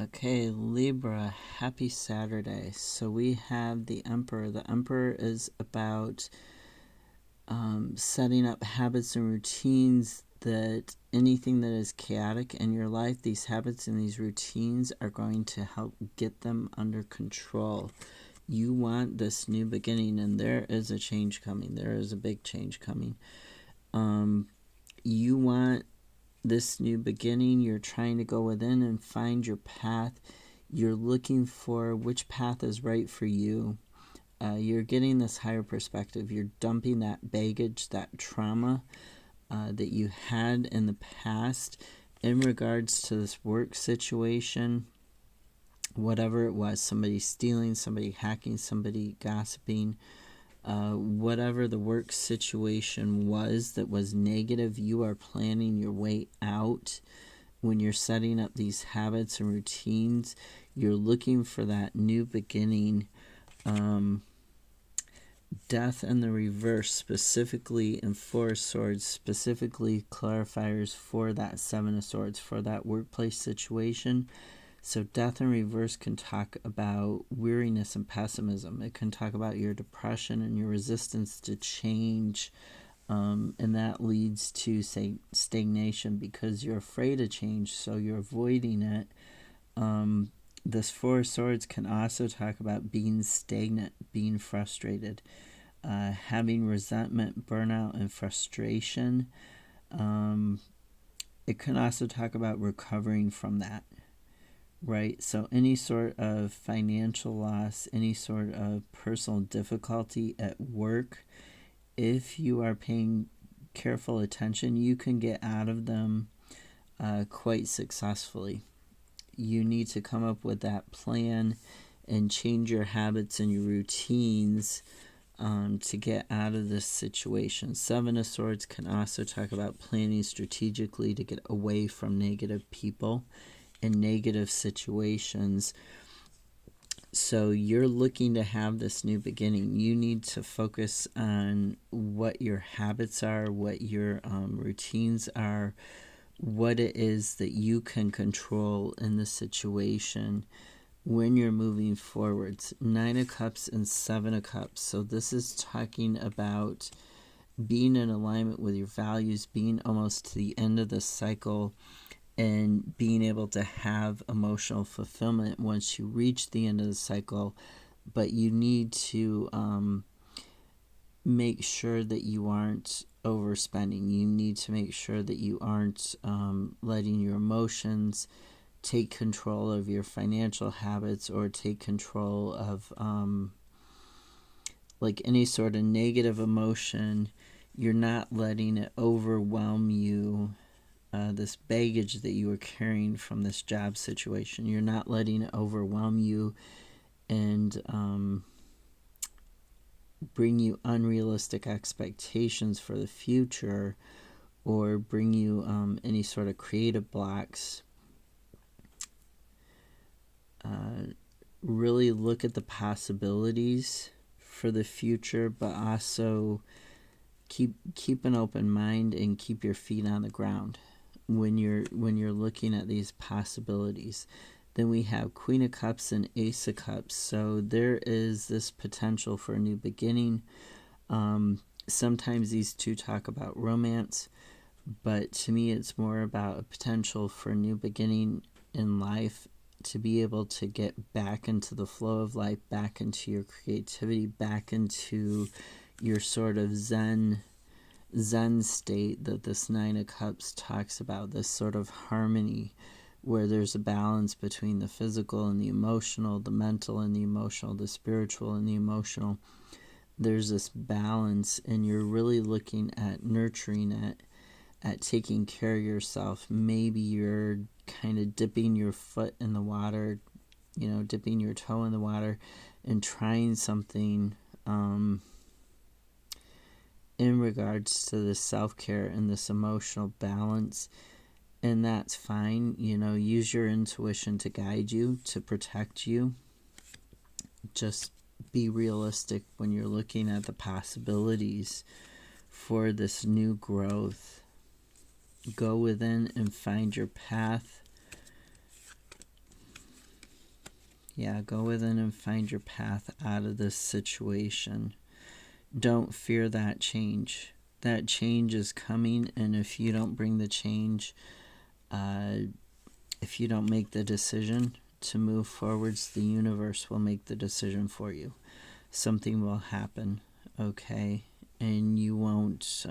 Okay, Libra, happy Saturday. So we have the Emperor. The Emperor is about setting up habits and routines that anything that is chaotic in your life, these habits and these routines are going to help get them under control. You want this new beginning, and there is a change coming. There is a big change coming. You want this new beginning. You're trying to go within and find your path. You're looking for which path is right for you. You're getting this higher perspective. You're dumping that baggage, that trauma that you had in the past in regards to this work situation, whatever it was, somebody stealing, somebody hacking, somebody gossiping, whatever the work situation was that was negative, you are planning your way out. When you're setting up these habits and routines, you're looking for that new beginning. Death in the reverse, specifically in Four of Swords, specifically clarifiers for that Seven of Swords, for that workplace situation. So death in reverse can talk about weariness and pessimism. It can talk about your depression and your resistance to change. And that leads to, say, stagnation because you're afraid of change, so you're avoiding it. This Four of Swords can also talk about being stagnant, being frustrated, having resentment, burnout, and frustration. It can also talk about recovering from that, right? So any sort of financial loss, any sort of personal difficulty at work, if you are paying careful attention, you can get out of them quite successfully. You need to come up with that plan and change your habits and your routines to get out of this situation. Seven of Swords can also talk about planning strategically to get away from negative people and negative situations. So you're looking to have this new beginning. You need to focus on what your habits are, what your routines are, what it is that you can control in the situation when you're moving forwards. Nine of Cups and Seven of Cups. So this is talking about being in alignment with your values, being almost to the end of the cycle, and being able to have emotional fulfillment once you reach the end of the cycle. But you need to make sure that you aren't overspending. You need to make sure that you aren't letting your emotions take control of your financial habits or take control of like any sort of negative emotion. You're not letting it overwhelm you. This baggage that you were carrying from this job situation, you're not letting it overwhelm you and bring you unrealistic expectations for the future or bring you any sort of creative blocks. Really look at the possibilities for the future, but also keep an open mind and keep your feet on the ground when you're looking at these possibilities. Then we have Queen of Cups and Ace of Cups. So there is this potential for a new beginning. Sometimes these two talk about romance, but to me it's more about a potential for a new beginning in life, to be able to get back into the flow of life, back into your creativity, back into your sort of zen state that this Nine of Cups talks about, this sort of harmony where there's a balance between the physical and the emotional, the mental and the emotional, the spiritual and the emotional. There's this balance, and you're really looking at nurturing it, at taking care of yourself. Maybe you're kind of dipping your foot in the water, dipping your toe in the water and trying something in regards to this self-care and this emotional balance. And that's fine. Use your intuition to guide you, to protect you. Just be realistic when you're looking at the possibilities for this new growth. Go within and find your path. Yeah, go within and find your path out of this situation. Don't fear that change. That change is coming, and if you don't bring the change, if you don't make the decision to move forwards, the universe will make the decision for you. Something will happen, okay? And you won't,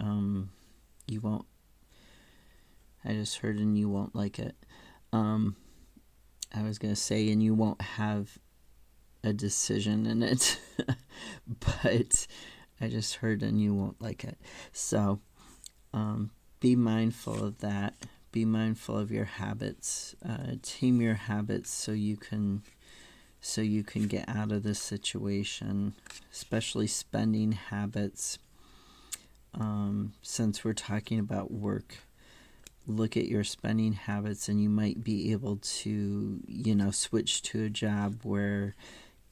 I just heard, and you won't like it. I was going to say, and you won't have a decision in it, but I just heard, and you won't like it. So be mindful of that. Be mindful of your habits. Tame your habits so you can get out of this situation, especially spending habits. Since we're talking about work, look at your spending habits, and you might be able to, switch to a job where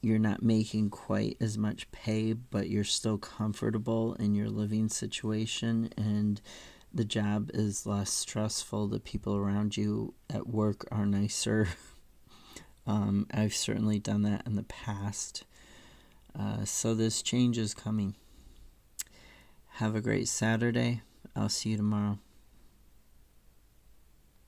you're not making quite as much pay, but you're still comfortable in your living situation, and the job is less stressful. The people around you at work are nicer. I've certainly done that in the past. So this change is coming. Have a great Saturday. I'll see you tomorrow.